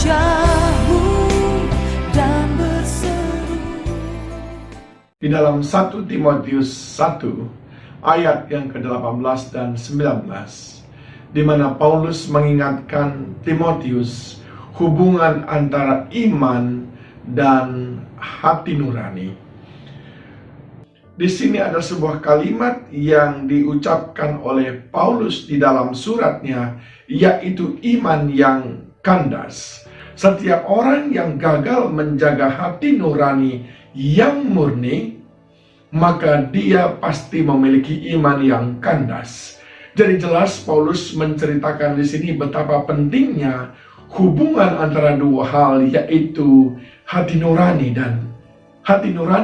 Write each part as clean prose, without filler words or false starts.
wajah-Mu dan berseru. Di dalam 1 Timotius 1 ayat yang ke-18 dan 19, di mana Paulus mengingatkan Timotius hubungan antara iman dan hati nurani. Di sini ada sebuah kalimat yang diucapkan oleh Paulus di dalam suratnya, yaitu iman yang kandas. Setiap orang yang gagal menjaga hati nurani yang murni, maka dia pasti memiliki iman yang kandas. Jadi jelas Paulus menceritakan di sini betapa pentingnya hubungan antara dua hal, yaitu hati nurani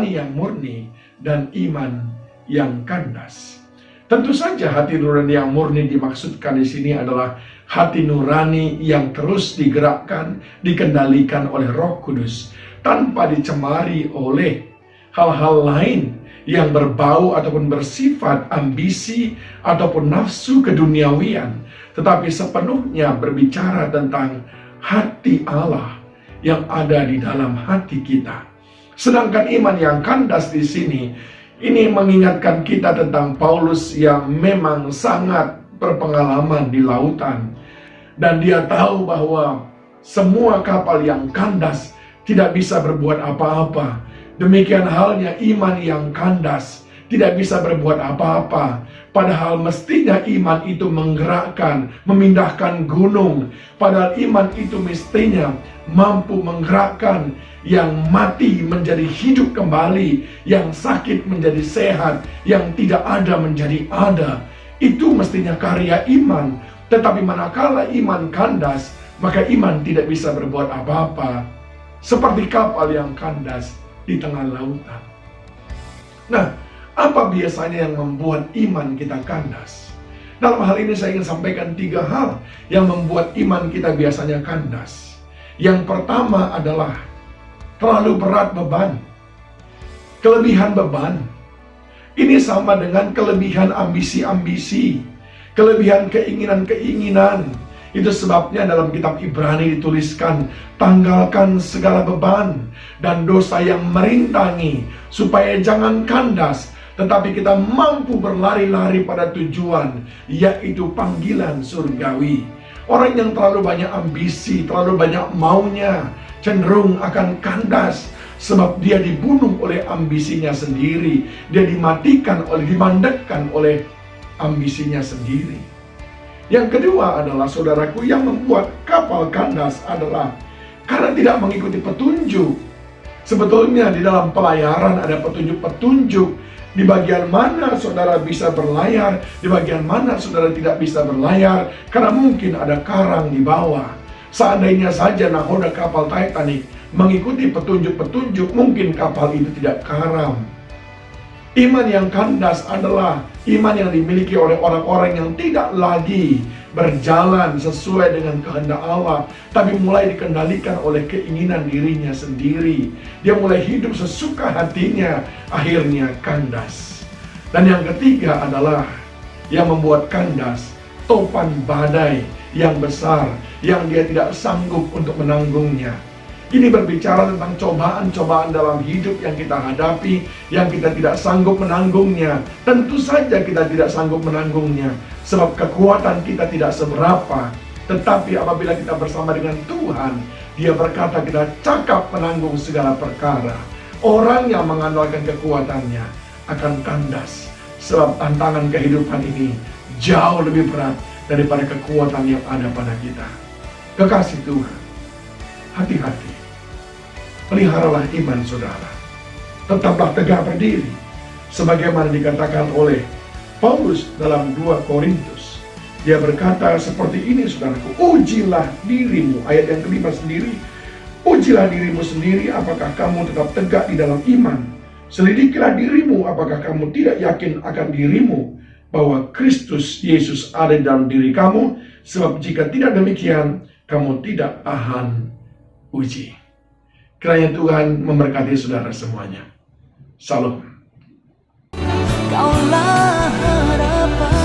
yang murni dan iman yang kandas. Tentu saja hati nurani yang murni dimaksudkan di sini adalah hati nurani yang terus digerakkan, dikendalikan oleh Roh Kudus tanpa dicemari oleh hal-hal lain yang berbau ataupun bersifat ambisi ataupun nafsu keduniawian, tetapi sepenuhnya berbicara tentang hati Allah yang ada di dalam hati kita. Sedangkan iman yang kandas di sini, ini mengingatkan kita tentang Paulus yang memang sangat berpengalaman di lautan, dan dia tahu bahwa semua kapal yang kandas tidak bisa berbuat apa-apa. Demikian halnya iman yang kandas tidak bisa berbuat apa-apa. Padahal mestinya iman itu menggerakkan, memindahkan gunung. Padahal iman itu mestinya mampu menggerakkan yang mati menjadi hidup kembali, yang sakit menjadi sehat, yang tidak ada menjadi ada. Itu mestinya karya iman. Tetapi manakala iman kandas, maka iman tidak bisa berbuat apa-apa. Seperti kapal yang kandas di tengah lautan. Nah, apa biasanya yang membuat iman kita kandas? Dalam hal ini saya ingin sampaikan 3 hal yang membuat iman kita biasanya kandas. Yang pertama adalah terlalu berat beban. Kelebihan beban. Ini sama dengan kelebihan ambisi-ambisi, kelebihan keinginan-keinginan. Itu sebabnya dalam kitab Ibrani dituliskan, tanggalkan segala beban dan dosa yang merintangi, supaya jangan kandas, tetapi kita mampu berlari-lari pada tujuan, yaitu panggilan surgawi. Orang yang terlalu banyak ambisi, terlalu banyak maunya, cenderung akan kandas, sebab dia dibunuh oleh ambisinya sendiri. Dia dimandekkan oleh ambisinya sendiri. Yang kedua adalah, saudaraku, yang membuat kapal kandas adalah karena tidak mengikuti petunjuk. Sebetulnya di dalam pelayaran ada petunjuk-petunjuk di bagian mana saudara bisa berlayar, di bagian mana saudara tidak bisa berlayar, karena mungkin ada karang di bawah. Seandainya saja nahoda kapal Titanic mengikuti petunjuk-petunjuk, mungkin kapal itu tidak karam. Iman yang kandas adalah iman yang dimiliki oleh orang-orang yang tidak lagi berjalan sesuai dengan kehendak Allah, tapi mulai dikendalikan oleh keinginan dirinya sendiri. Dia mulai hidup sesuka hatinya, akhirnya kandas. Dan yang ketiga adalah yang membuat kandas, topan badai yang besar yang dia tidak sanggup untuk menanggungnya. Ini berbicara tentang cobaan-cobaan dalam hidup yang kita hadapi, yang kita tidak sanggup menanggungnya. Tentu saja kita tidak sanggup menanggungnya, sebab kekuatan kita tidak seberapa. Tetapi apabila kita bersama dengan Tuhan, Dia berkata kita cakap menanggung segala perkara. Orang yang mengandalkan kekuatannya akan kandas, sebab tantangan kehidupan ini jauh lebih berat daripada kekuatan yang ada pada kita. Kekasih Tuhan, hati-hati. Peliharalah iman saudara. Tetaplah tegak berdiri, sebagaimana dikatakan oleh Paulus dalam 2 Korintus. Dia berkata seperti ini, saudaraku, ujilah dirimu. Ayat yang kelima sendiri, ujilah dirimu sendiri apakah kamu tetap tegak di dalam iman. Selidikilah dirimu apakah kamu tidak yakin akan dirimu bahwa Kristus Yesus ada di dalam diri kamu. Sebab jika tidak demikian, kamu tidak tahan uji. Kiranya Tuhan memberkati saudara semuanya. Salam. Kaulah harapan